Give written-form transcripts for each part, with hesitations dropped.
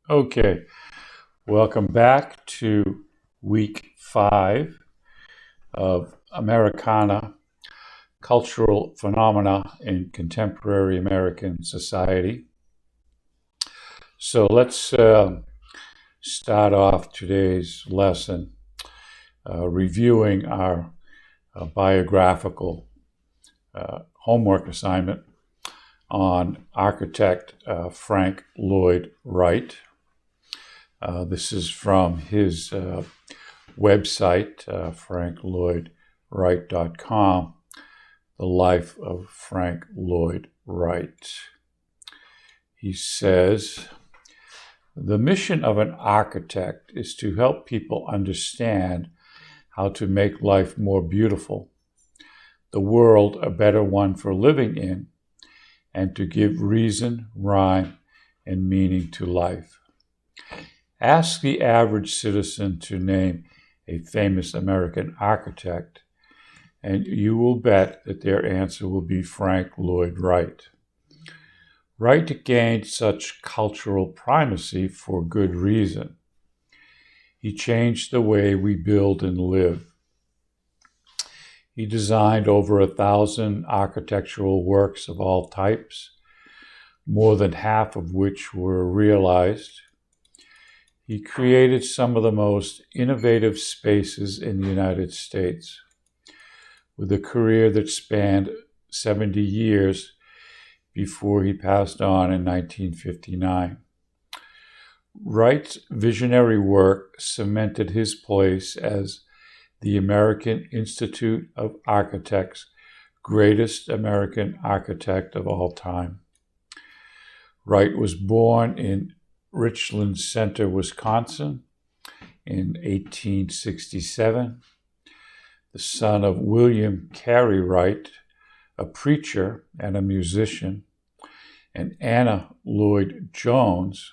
Okay, welcome back to week 5 of Americana, Cultural Phenomena in Contemporary American Society. So let's start off today's lesson reviewing our biographical homework assignment on architect Frank Lloyd Wright. This is from his website, franklloydwright.com, The Life of Frank Lloyd Wright. He says, "The mission of an architect is to help people understand how to make life more beautiful, the world a better one for living in, and to give reason, rhyme, and meaning to life. Ask the average citizen to name a famous American architect, and you will bet that their answer will be Frank Lloyd Wright. Wright gained such cultural primacy for good reason. He changed the way we build and live. He designed over 1,000 architectural works of all types, more than half of which were realized. He created some of the most innovative spaces in the United States, with a career that spanned 70 years before he passed on in 1959. Wright's visionary work cemented his place as the American Institute of Architects' greatest American architect of all time. Wright was born in Richland Center, Wisconsin in 1867, the son of William Carey Wright, a preacher and a musician, and Anna Lloyd Jones,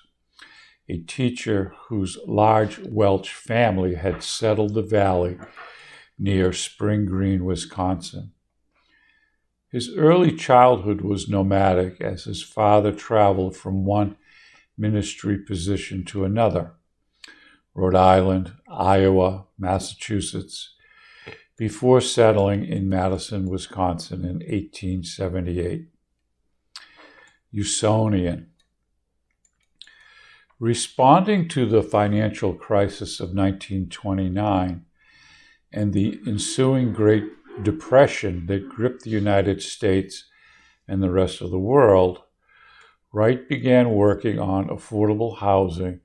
a teacher whose large Welsh family had settled the valley near Spring Green, Wisconsin. His early childhood was nomadic as his father traveled from one ministry position to another, Rhode Island, Iowa, Massachusetts, before settling in Madison, Wisconsin in 1878. Usonian. Responding to the financial crisis of 1929 and the ensuing Great Depression that gripped the United States and the rest of the world, Wright began working on affordable housing,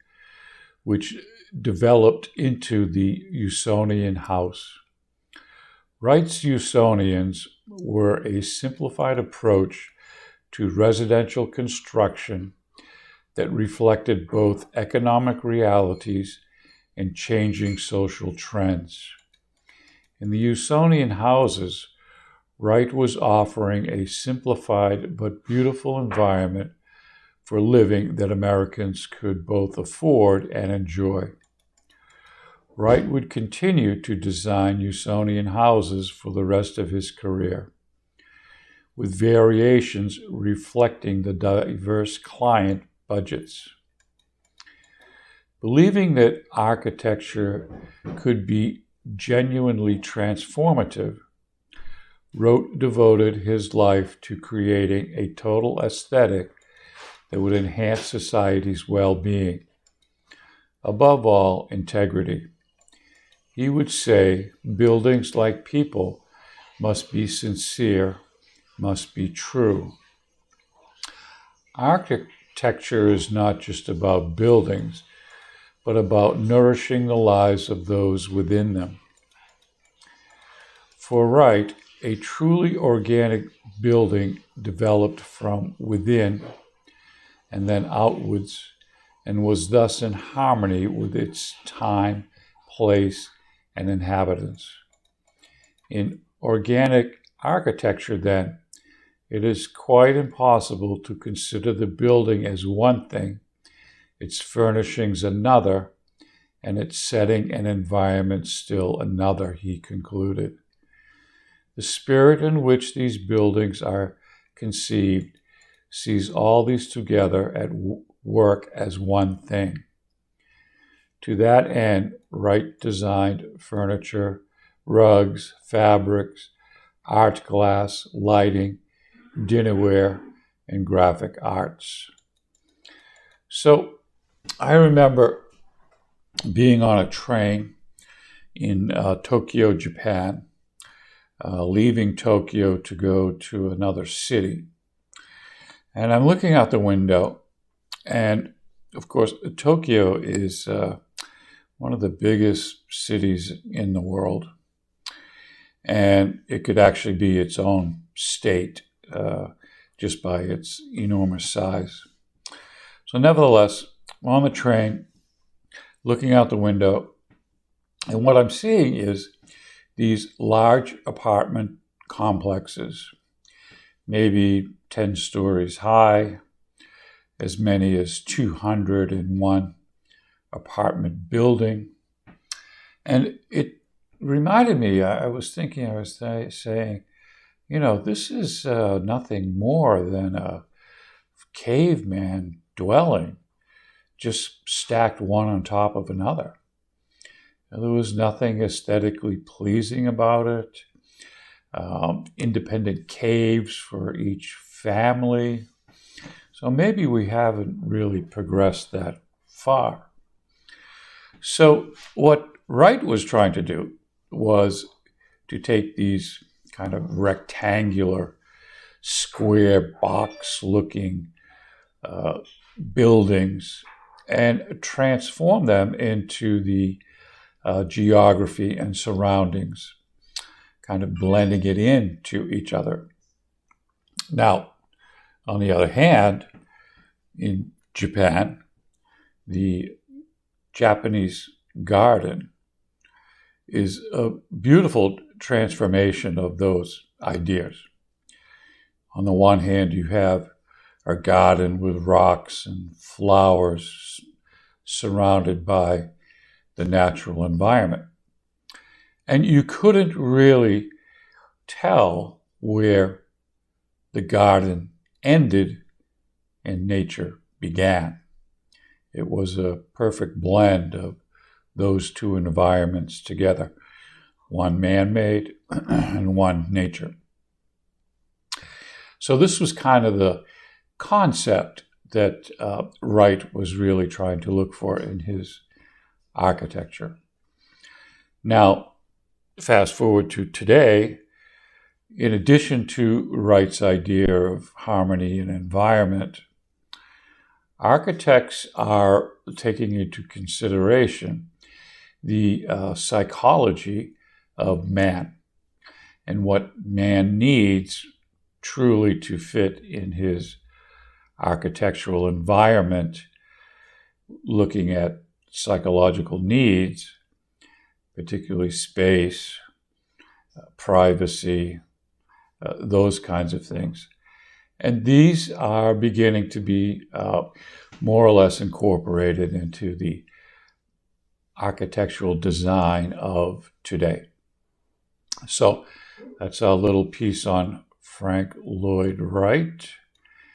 which developed into the Usonian house. Wright's Usonians were a simplified approach to residential construction that reflected both economic realities and changing social trends. In the Usonian houses, Wright was offering a simplified but beautiful environment for living that Americans could both afford and enjoy. Wright would continue to design Usonian houses for the rest of his career, with variations reflecting the diverse client budgets. Believing that architecture could be genuinely transformative, Wright devoted his life to creating a total aesthetic that would enhance society's well-being. Above all, integrity. He would say, buildings, like people, must be sincere, must be true. Architecture is not just about buildings, but about nourishing the lives of those within them. For Wright, a truly organic building developed from within and then outwards, and was thus in harmony with its time, place, and inhabitants. In organic architecture, then, it is quite impossible to consider the building as one thing, its furnishings another, and its setting and environment still another, he concluded. The spirit in which these buildings are conceived sees all these together work as one thing. To that end, Wright designed furniture, rugs, fabrics, art glass, lighting, dinnerware, and graphic arts. So I remember being on a train in Tokyo, Japan, leaving Tokyo to go to another city. And I'm looking out the window, and of course, Tokyo is one of the biggest cities in the world. And it could actually be its own state just by its enormous size. So nevertheless, I'm on the train, looking out the window, and what I'm seeing is these large apartment complexes, maybe 10 stories high, as many as 201 apartment building. And it reminded me, I was saying, this is nothing more than a caveman dwelling, just stacked one on top of another. And there was nothing aesthetically pleasing about it. Independent caves for each family. So maybe we haven't really progressed that far. So what Wright was trying to do was to take these kind of rectangular, square box-looking buildings and transform them into the geography and surroundings, kind of blending it into each other. Now, on the other hand, in Japan, the Japanese garden is a beautiful transformation of those ideas. On the one hand, you have a garden with rocks and flowers surrounded by the natural environment. And you couldn't really tell where the garden ended and nature began. It was a perfect blend of those two environments together, one man-made and one nature. So this was kind of the concept that Wright was really trying to look for in his architecture. Now, fast forward to today, in addition to Wright's idea of harmony and environment, architects are taking into consideration the psychology of man and what man needs truly to fit in his architectural environment, looking at psychological needs, particularly space, privacy, those kinds of things. And these are beginning to be more or less incorporated into the architectural design of today. So that's our little piece on Frank Lloyd Wright.